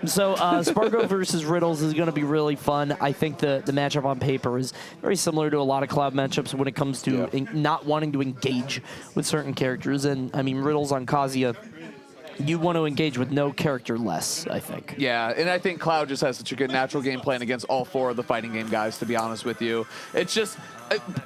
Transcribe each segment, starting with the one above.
So Sparg0 versus Riddles is going to be really fun. I think the matchup on paper is very similar to a lot of Cloud matchups when it comes to not wanting to engage with certain characters. And, I mean, Riddles on Kazuy, you want to engage with no character less, I think. Yeah, and I think Cloud just has such a good natural game plan against all 4 of the fighting game guys, to be honest with you. It's just,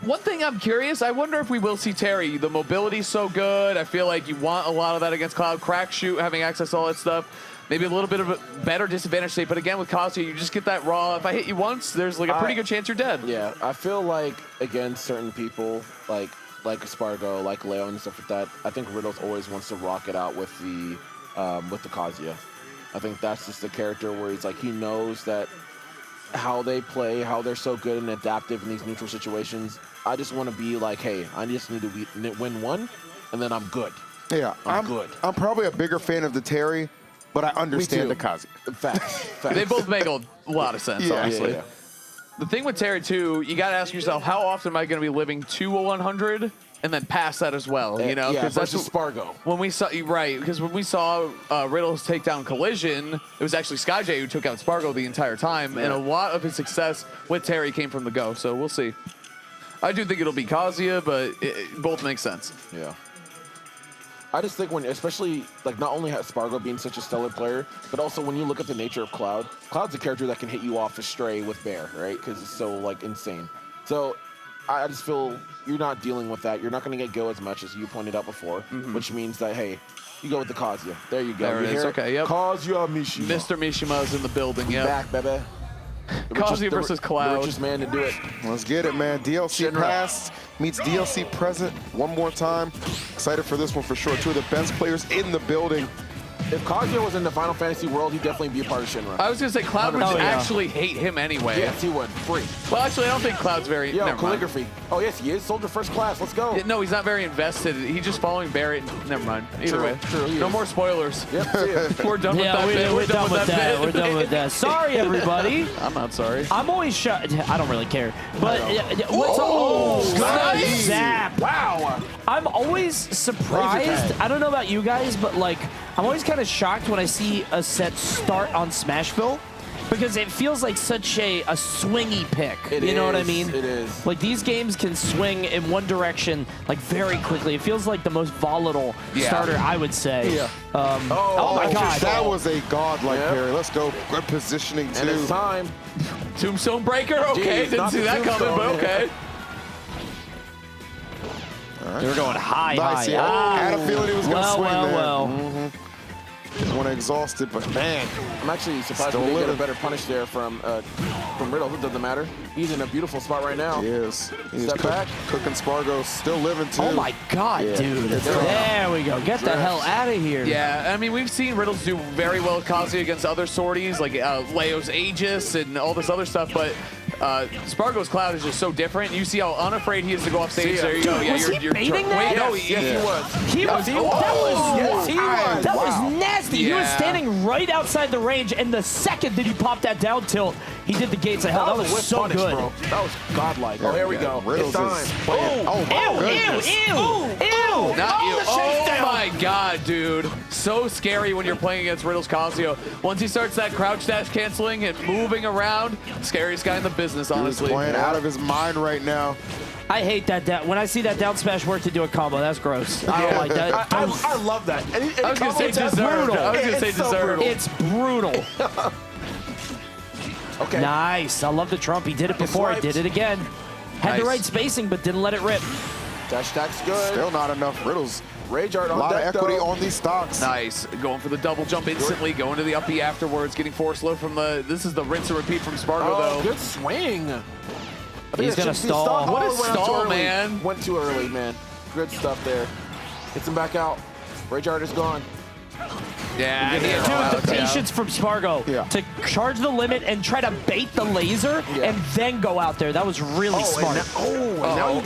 one thing I'm curious, I wonder if we will see Terry. The mobility's so good. I feel like you want a lot of that against Cloud. Crack shoot, having access to all that stuff. Maybe a little bit of a better disadvantage state, but again, with Kazuy, you just get that raw. If I hit you once, there's like a pretty good chance you're dead. Yeah, I feel like, against certain people, like Sparg0, like Leo and stuff like that, I think Riddles always wants to rock it out with the Kazuya. I think that's just the character where he's like, he knows that how they play, how they're so good and adaptive in these neutral situations. I just want to be like, hey, I just need to win one, and then I'm good. Yeah, I'm good. I'm probably a bigger fan of the Terry, but I understand the Kazuy. Facts. They both make a lot of sense, honestly. Yeah. The thing with Terry, too, you got to ask yourself, how often am I going to be living to a 100 and then past that as well? You know, yeah, that's Sparg0. When we saw, right, because when we saw Riddles take down Collision, it was actually SkyJ who took out Sparg0 the entire time, and a lot of his success with Terry came from the go, so we'll see. I do think it'll be Kazuya, but it both make sense. Yeah. I just think when, especially, like, not only has Sparg0 being such a stellar player, but also when you look at the nature of Cloud, Cloud's a character that can hit you off a stray with Bear, right? Because it's so, like, insane. So I just feel you're not dealing with that. You're not going to get go as much as you pointed out before, which means that, hey, you go with the Kazuya. There you go. There it is. Okay, yep. Kazuya Mishima. Mr. Mishima's in the building, yeah. Back, baby. Kazuya versus Cloud. The richest man to do it. Let's get it, man. DLC past meets DLC present one more time. Excited for this one for sure. 2 of the best players in the building. If Kazuya was in the Final Fantasy world, he'd definitely be a part of Shinra. I was going to say, Cloud would actually hate him anyway. Yes, he would. Free. Well, actually, I don't think Cloud's very... Yo, calligraphy. Oh, yes, he is. Soldier first class. Let's go. Yeah, no, he's not very invested. He's just following Barrett. Never mind. Either way. True, no more spoilers. Yep, We're done with that bit. We're done with that. We're done with that. Sorry, everybody. I'm not sorry. I'm always shocked. I don't really care. But what's nice zap. Wow. I'm always surprised. I don't know about you guys, but like, I'm always kind of shocked when I see a set start on Smashville, because it feels like such a swingy pick. You know what I mean? It is. Like, these games can swing in one direction like very quickly. It feels like the most volatile starter, I would say. Yeah. Oh my God. That was a godlike parry. Let's go. Good positioning too. And it's time. Tombstone Breaker? Okay, Jeez, didn't see that coming, but okay. They were going high. Yeah. I had a feeling he was going to swing there. Well. Just want to exhaust it, but man, I'm actually surprised we didn't get a better punish there from Riddle. It doesn't matter. He's in a beautiful spot right now. He is. Step back. Cooking Sparg0, still living too. Oh my God, dude. There we go. Get the hell out of here. Yeah, I mean, we've seen Riddles do very well with Kazuy against other sorties, like Leo's Aegis and all this other stuff, but Sparg0's Cloud is just so different. You see how unafraid he is to go off stage. There you go. Dude, was he baiting that? Wait, no, He was. That was nasty. He was standing right outside the range, and the second that he popped that down tilt, he did the gates of hell. That was so good. Bro. That was godlike. Oh, here we go. Riddles it's time. Ew. Not you. Oh my God, dude. So scary when you're playing against Riddles Kazuy. Once he starts that crouch dash canceling and moving around, scariest guy in the business, honestly. He's playing out of his mind right now. I hate that. When I see that down smash work to do a combo, that's gross. I don't like that. I love that. I was going to say deserved. It's brutal. Okay. Nice. I love the Trump. He did it before. He did it again. Had the right spacing, but didn't let it rip. Dash attack's good. Still not enough. Riddles. Rage Art on a lot of equity though. on these stocks. Nice. Going for the double jump instantly. Going to the up B afterwards. Getting force low from the... This is the rinse and repeat from Sparg0, though. Good swing. He's going to stall. What is stall, man? Went too early, man. Good stuff there. Gets him back out. Rage Art is gone. Yeah, dude, the patience from Sparg0 to charge the limit and try to bait the laser and then go out there. That was really smart. And now you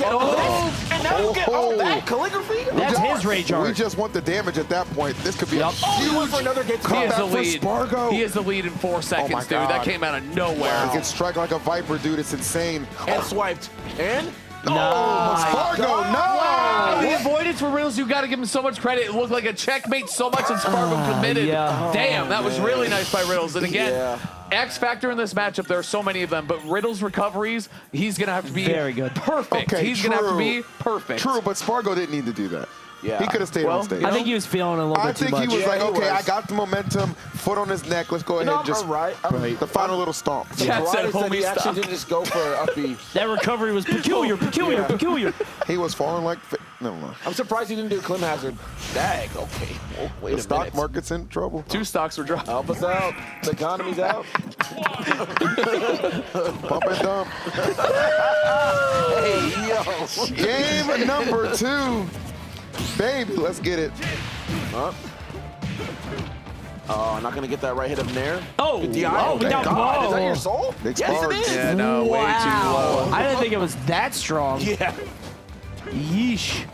get that calligraphy. That's his Rage Art. We just want the damage at that point. This could be a huge for another get comeback for Sparg0. He is the lead in 4 seconds, dude. That came out of nowhere. He can strike like a Viper, dude. It's insane. And swiped. And Sparg0, no! The avoidance for Riddles, you got to give him so much credit. It looked like a checkmate so much and Sparg0 committed. Yeah. Damn, that was really nice by Riddles. And again, Yeah. X factor in this matchup, there are so many of them, but Riddles' recoveries, he's going to have to be very good. Perfect. Okay, he's going to have to be perfect. True, but Sparg0 didn't need to do that. Yeah. He could have stayed on stage. I think he was feeling a little I bit too think much. he was Yeah, like, he okay, was. I got the momentum, foot on his neck. Let's go ahead and just I'm right. the final little stomp. Chat I'm said, right, homie, he stop. actually didn't just go for an upbeat. That recovery was peculiar. He was falling like, never mind. I'm surprised he didn't do Clim Hazard. Dag, okay. Oh, wait The a stock minute. market's in trouble. 2 stocks were dropped. Help us out. The economy's out. Pump and dump. Hey, yo. Game number 2. Baby, let's get it. Huh? Oh, not gonna get that right hit up in there. Oh, Good DI. oh, Thank down God. low. Is that your soul? Big Yes, Sparg. it is. Yeah, no, way too low. I didn't think it was that strong. Yeah. Yeesh.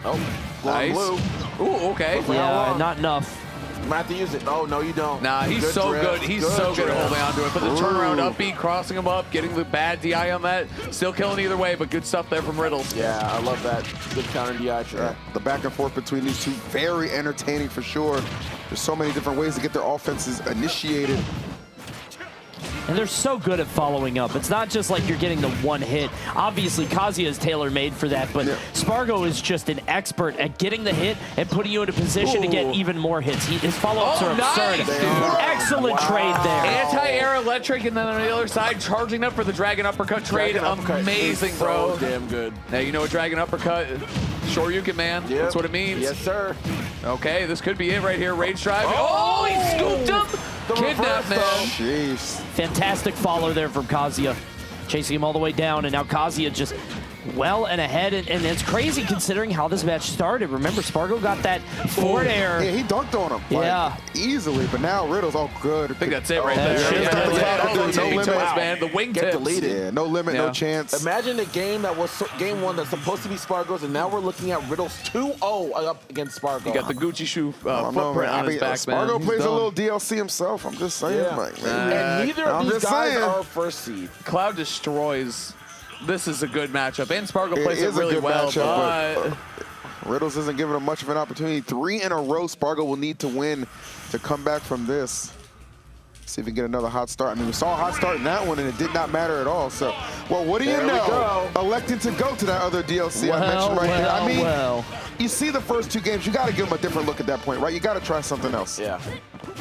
Oh, Nice. blue. Ooh, okay. Yeah, long? not enough. Might have to use it. Oh, no, you don't. Nah, he's Good so drift. good. He's so good at drift. holding on to it. But the turnaround upbeat, crossing him up, getting the bad DI on that. Still killing either way, but good stuff there from Riddles. Yeah, I love that. Good counter DI trap. The back and forth between these two, very entertaining for sure. There's so many different ways to get their offenses initiated. And they're so good at following up. It's not just like you're getting the one hit. Obviously, Kazuy is tailor-made for that, but Sparg0 is just an expert at getting the hit and putting you in a position to get even more hits. His follow-ups are absurd. Nice, dude. Excellent trade there. Anti-air electric, and then on the other side, charging up for the Dragon Uppercut trade. Dragon uppercut Amazing, is bro. So damn good. Now, you know a Dragon Uppercut? Sure you can, man. Yep. That's what it means. Yes, sir. Okay, this could be it right here. Rage Drive. Oh, he scooped him. The Kidnap, reverse, man. though. Jeez. Fantastic follow there from Kazuy. Chasing him all the way down, and now Kazuy just well and ahead, and it's crazy considering how this match started. Remember, Sparg0 got that forward air. Yeah, he dunked on him. Yeah. Easily, but now Riddles all good. I think that's it right that's there. it. Yeah, That's yeah. it. Oh, No the limit. wingtips, man. The Get wingtips. deleted. Yeah, no limit, no Yeah. chance. Imagine a game that was game 1 that's supposed to be Sparg0's, and now we're looking at Riddles 2-0 up against Sparg0. You got the Gucci shoe I don't know, footprint man. on his back, man. Sparg0 He's plays a done. little DLC himself. I'm just saying, Yeah. like, And neither of I'm these just guys saying. are first seed. Cloud destroys. This is a good matchup, and Sparg0 plays it is a really good well. matchup, But Riddles isn't giving him much of an opportunity. 3 in a row, Sparg0 will need to win to come back from this. See if we can get another hot start. I mean, we saw a hot start in that one, and it did not matter at all. So, well, what do you There we know? go. Electing to go to that other DLC I mentioned right there. I mean, you see the first 2 games, you got to give them a different look at that point, right? You got to try something else. Yeah.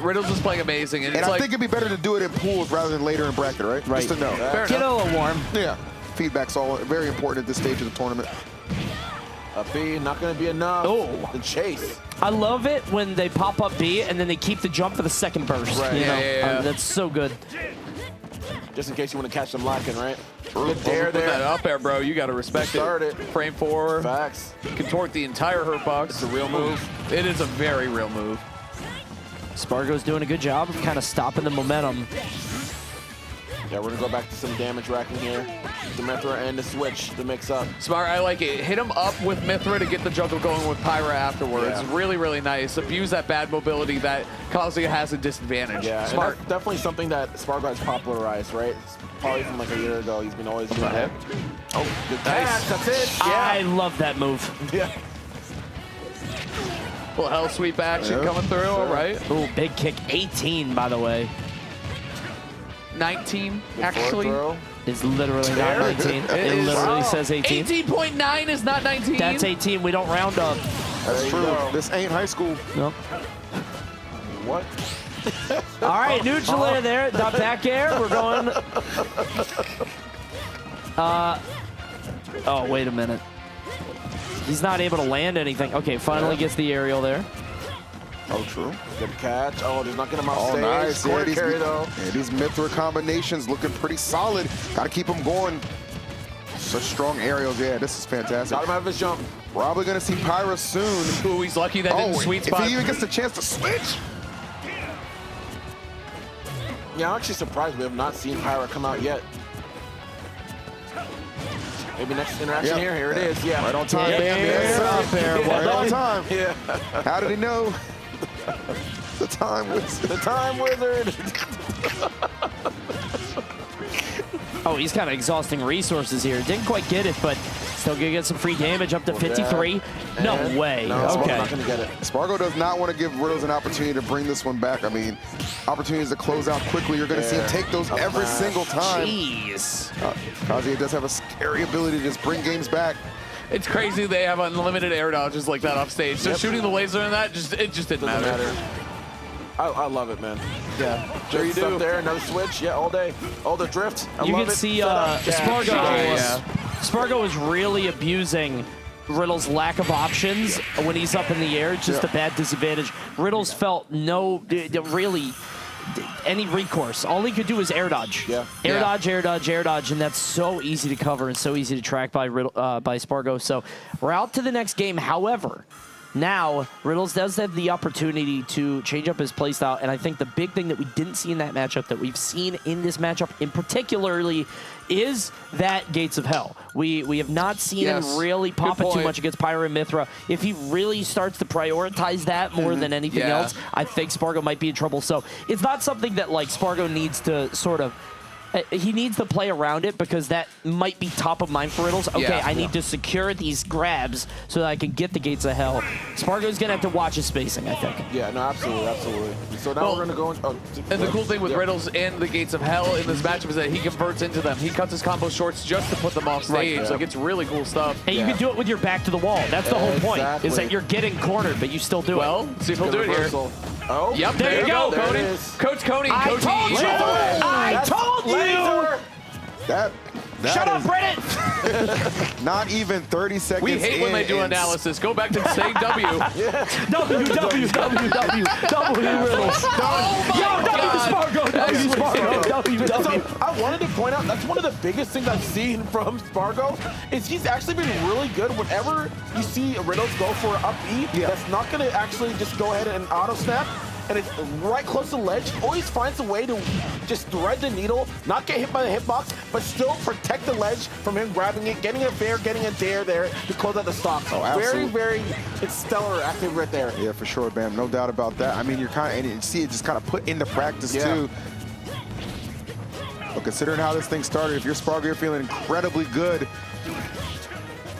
Riddles is playing amazing, and And it's I like think it'd be better to do it in pools rather than later in bracket, right? Right. Just to know. fair Get a enough. little warm. Yeah. Feedback's all very important at this stage of the tournament. Up B, not going to be enough. Oh. The chase. I love it when they pop up B and then they keep the jump for the second burst. Right. You Yeah, know? yeah. That's so good. Just in case you want to catch them lacking, right? Good Put dare that there. up there, bro. You got to respect Start it. it. Frame 4. Facts. Contort the entire hurt box. It's a real move. It is a very real move. Sparg0's doing a good job of kind of stopping the momentum. Yeah, we're going to go back to some damage racking here. The Mythra and the switch, the mix-up. Smart, I like it. Hit him up with Mythra to get the juggle going with Pyra afterwards. Yeah. Really, really nice. Abuse that bad mobility that Kazuy has a disadvantage. Yeah, Smart. and that's definitely something that Sparg0 has popularized, right? It's probably from like a year ago. He's been always doing that. Oh, good Nice. catch. That's it. I Yeah. love that move. Yeah. Little hell sweep action Yeah. coming through. All right. Ooh, big kick. 18, by the way. 19, Good forward actually. throw. It's literally not There. 19. It It is. literally Wow. says 18. 18.9 is not 19. That's 18. We don't round up. That's There you true. go. This ain't high school. Nope. What? All right, neutral air there. The back air. We're going. Oh, wait a minute. He's not able to land anything. Okay, finally gets the aerial there. Oh, true. Good catch. Oh, there's not getting him off Oh, stage. nice. Score carry, though. Yeah, these Mythra combinations looking pretty solid. Got to keep them going. Such strong aerials. Yeah, this is fantastic. Got him out of his jump. Probably going to see Pyra soon. Ooh, he's lucky that didn't sweet spot. If he even gets the chance to switch. Yeah, I'm actually surprised we have not seen Pyra come out yet. Maybe next interaction Yep. here it is. Yeah. Right on time, Yeah, man. Yes, sir. up there, Right on time. Yeah. How did he know? The time was. The time wizard. Oh, he's kind of exhausting resources here. Didn't quite get it, but still gonna get some free damage up to 53. No way. No, Okay. not gonna get it. Sparg0 does not want to give Riddles an opportunity to bring this one back. I mean, opportunities to close out quickly. You're going to see him take those every single time. Jeez. Kazuy does have a scary ability to just bring games back. It's crazy they have unlimited air dodges like that off stage. So shooting the laser in that, it just didn't matter. I love it, man. Yeah, Sure you do. Up there, another switch, yeah, all day. All the drift. I You love can it. see Sparg0. Sparg0 is really abusing Riddles' lack of options when he's up in the air. Just a bad disadvantage. Riddles felt really any recourse. All he could do was air dodge. Air dodge, air dodge, air dodge, and that's so easy to cover and so easy to track by Sparg0. So we're out to the next game. However, now, Riddles does have the opportunity to change up his playstyle, and I think the big thing that we didn't see in that matchup that we've seen in this matchup in particularly is that Gates of Hell. We have not seen him really pop it too much against Pyra and Mythra. If he really starts to prioritize that more than anything else, I think Sparg0 might be in trouble. So it's not something that like Sparg0 needs to sort of he needs to play around it because that might be top of mind for Riddles. Okay, I need to secure these grabs so that I can get the Gates of Hell. Sparg0's going to have to watch his spacing, I think. Yeah, no, absolutely, absolutely. So now we're going to go in. And the cool thing with Riddles and the Gates of Hell in this matchup is that he converts into them. He cuts his combo shorts just to put them off stage. Like, it's really cool stuff. And you can do it with your back to the wall. That's the whole point, is that you're getting cornered, but you still do it. Well, see if he'll do it here. Oh, yep, there you go, Cody. Coach Coney. I told you! I told you! Shut up, Reddit! Not even 30 seconds We hate when they do analysis. Go back to saying W. W Riddles. So I wanted to point out that's one of the biggest things I've seen from Sparg0 is he's actually been really good whenever you see Riddles go for an up E that's not going to actually just go ahead and auto snap. And it's right close to the ledge, always finds a way to just thread the needle, not get hit by the hitbox, but still protect the ledge from him grabbing it, getting a fair, getting a dare there to close out the stock. Very, it's stellar active right there. Yeah, for sure, Bam. No doubt about that. I mean, you're kind of, and you see it just kind of put into practice, too. But considering how this thing started, if you're Sparg0, you're feeling incredibly good.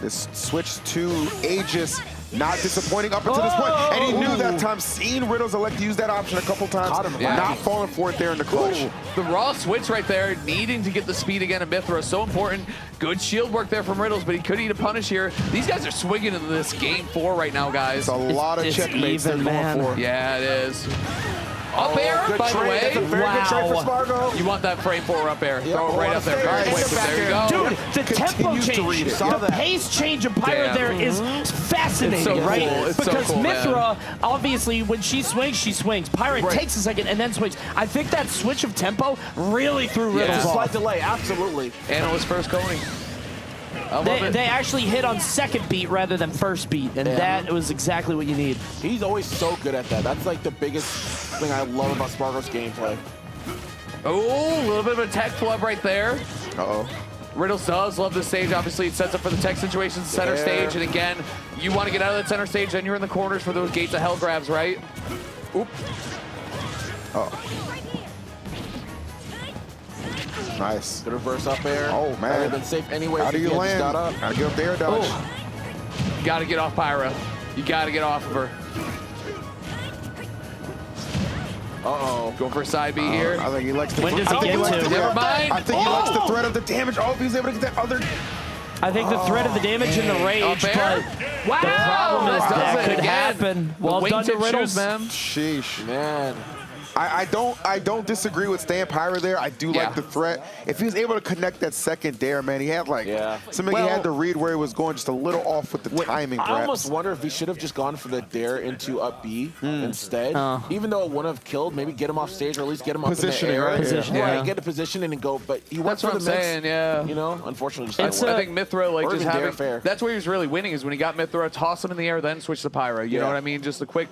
This switch to Aegis, not disappointing up until this point. And he knew that time, seeing Riddles elect to use that option a couple times, not falling for it there in the clutch. The raw switch right there, needing to get the speed again in Mythra, so important. Good shield work there from Riddles, but he could eat a punish here. These guys are swinging into this game 4 right now, guys. It's a lot of checkmates they're going for. Yeah, it is. Up air, by the way. That's a very good trade for Sparg0. You want that frame 4 up air. Throw it right up there. There you go. Dude, the tempo change, the pace change of Pyra there is fascinating, so right? Cool. It's because so cool, Mythra, obviously, when she swings, she swings. Pyra takes a second and then swings. I think that switch of tempo really threw Riddles off. Slight delay, absolutely. Analyst first, Coney. They actually hit on second beat rather than first beat, and that was exactly what you need. He's always so good at that. That's like the biggest thing I love about Sparg0's gameplay. Oh, a little bit of a tech flub right there. Uh-oh. Riddles does love this stage. Obviously, it sets up for the tech situations, center stage, and again, you want to get out of that center stage, then you're in the corners for those Gates of Hell grabs, right? Oop. Oh. Nice. Good reverse up air. Oh, man. Been safe anyway. How do you land? Gotta get up there, dodge. You gotta get off Pyra. You gotta get off of her. Uh-oh. Go for a side B here. I think he likes the When does he get to? Never mind. I think he likes the threat of the damage. Oh, if he's able to get that other... I think the threat of the damage and the rage, but wow, the problem is that could happen. Well done to Riddles, man. Sheesh. Man. I don't disagree with staying Pyra there. I do like the threat. If he was able to connect that second dare, man, he had like something he had to read where he was going just a little off with the timing. I almost wonder if he should have just gone for the dare into up B instead. Even though it wouldn't have killed, maybe get him off stage or at least get him up in the air. Right, get a position and go. But he went for the mix. You know, unfortunately, just I think Mythra like just having that's where he was really winning is when he got Mythra, toss him in the air, then switch to Pyra. You know what I mean? Just a quick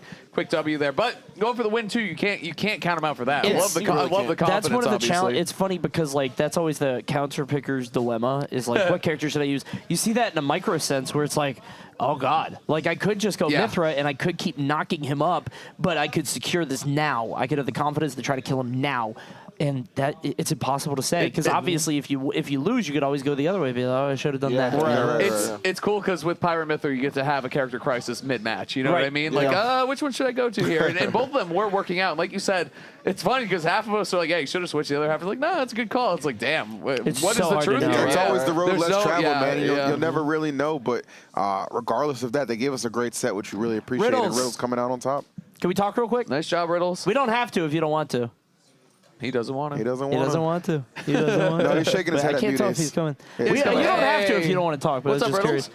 W there. But going for the win too. You can't count him out for that. I love the confidence. That's one of the challenges. It's funny because like that's always the counter picker's dilemma is like what character should I use? You see that in a micro sense where it's like, Oh, God. Like, I could just go Mythra, and I could keep knocking him up, but I could secure this now. I could have the confidence to try to kill him now. And that it's impossible to say because obviously if you lose, you could always go the other way. Be like, oh, I should have done that. It's cool because with Pyra Mythra, you get to have a character crisis mid-match. You know what I mean? Like, which one should I go to here? And both of them were working out. And like you said, it's funny because half of us are like, yeah, you should have switched. The other half is like, no, that's a good call. It's like, damn, what is the truth here? It's always the road less traveled, man. You'll never really know. But regardless of that, they gave us a great set, which we really appreciated. Riddles coming out on top. Can we talk real quick? Nice job, Riddles. We don't have to if you don't want to. He doesn't want to. He doesn't want to. He doesn't want to. No, he's shaking his head. I can't tell if he's coming. You don't have to if you don't want to talk, but I was just curious.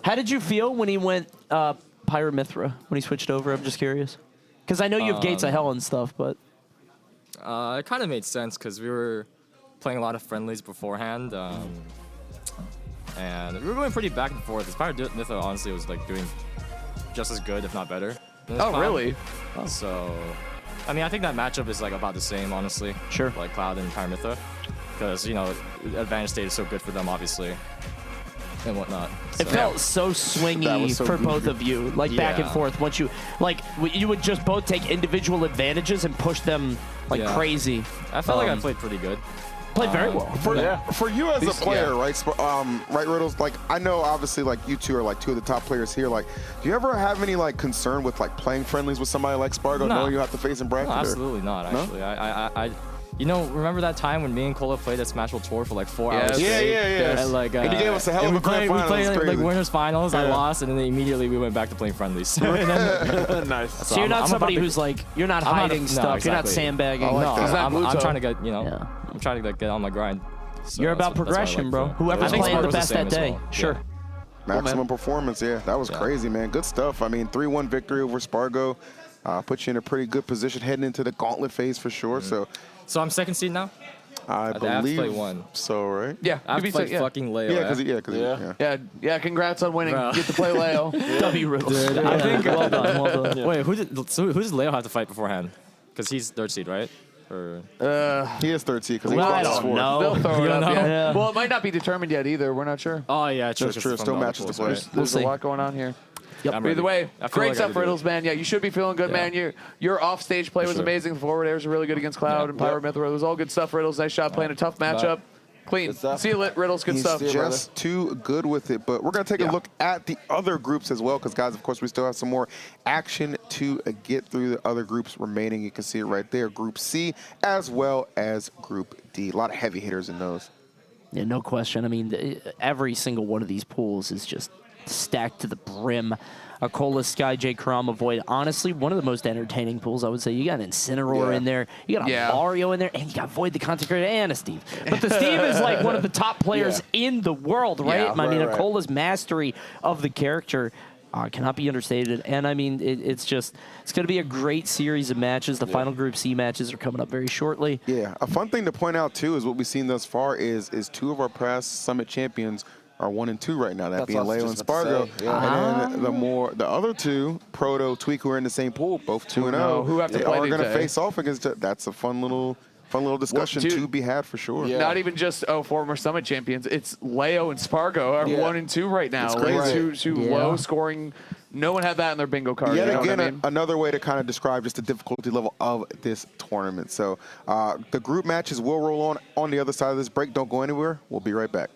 How did you feel when he went Pyra Mythra, when he switched over? I'm just curious. Because I know you have Gates of Hell and stuff, but... It kind of made sense because we were playing a lot of friendlies beforehand. And we were going pretty back and forth. This Pyra Mythra, honestly, was like doing just as good, if not better. Oh, really? Oh. So... I mean, I think that matchup is like about the same, honestly. Sure. Like Cloud and Pyra Mythra, because advantage state is so good for them, obviously, and whatnot. So. It felt so swingy for both of you, like back and forth. Once you would just both take individual advantages and push them like crazy. I felt like I played pretty good. Played very well. For you as a player, right, Riddles? Like, I know obviously like you two are like two of the top players here. Like, do you ever have any like concern with like playing friendlies with somebody like Sparg0, knowing you have to face in bracket? No, absolutely not. Actually, I remember that time when me and Cola played at Smashville Tour for like 4 hours? Yeah. And, like, and you gave us a hell of a grand final. We played like winners finals. I lost, and then immediately we went back to playing friendlies. Nice. So you're not somebody who's like you're not hiding stuff. You're not sandbagging. I'm trying to get I'm trying to get on my grind. So you're about progression, bro. Whoever's playing the best that day. Sure. Maximum performance, that was crazy, man. Good stuff. I mean, 3-1 victory over Sparg0. Puts you in a pretty good position heading into the gauntlet phase for sure. So I'm second seed now? I believe so, right? Yeah. I have to play fucking Leo. Yeah, congrats on winning. You get to play Leo. W Riddles. I think, well done. Wait, who does Leo have to fight beforehand? Because he's third seed, right? Or he is third seed because I don't know. They'll throw it up, Well, it might not be determined yet either. We're not sure. Oh, yeah, true. That's true. Still matches to play. There's a lot going on here. Yep. Either way, great stuff, Riddles, man. Yeah, you should be feeling good, man. Your off-stage play was amazing. The forward airs are really good against Cloud and Pyra Mythra. It was all good stuff, Riddles. Nice job playing a tough matchup. Clean. See you lit, Riddles. Good stuff. He's just too good with it. But we're going to take a look at the other groups as well because, guys, of course, we still have some more action to get through the other groups remaining. You can see it right there. Group C as well as Group D. A lot of heavy hitters in those. Yeah, no question. I mean, every single one of these pools is just stacked to the brim. Cola, Sky, J, Kurama, Void. Honestly, one of the most entertaining pools, I would say. You got an Incineroar in there. You got a Mario in there. And you got Void, the content creator, and a Steve. But the Steve is like one of the top players in the world, right? I mean, Cola's mastery of the character cannot be understated. And, I mean, it's going to be a great series of matches. The final Group C matches are coming up very shortly. Yeah. A fun thing to point out, too, is what we've seen thus far is two of our past Summit champions are 1 and 2 right now, that being Leo and Sparg0. And then the other two, Proto, Tweak, who are in the same pool, both 2-0. Who have to play are going to face off against it. That's a fun little discussion to be had for sure. Not even just former Summit champions. It's Leo and Sparg0 are 1 and 2 right now. Two low scoring. No one had that in their bingo card. Yet again, another way to kind of describe just the difficulty level of this tournament. So the group matches will roll on the other side of this break. Don't go anywhere. We'll be right back.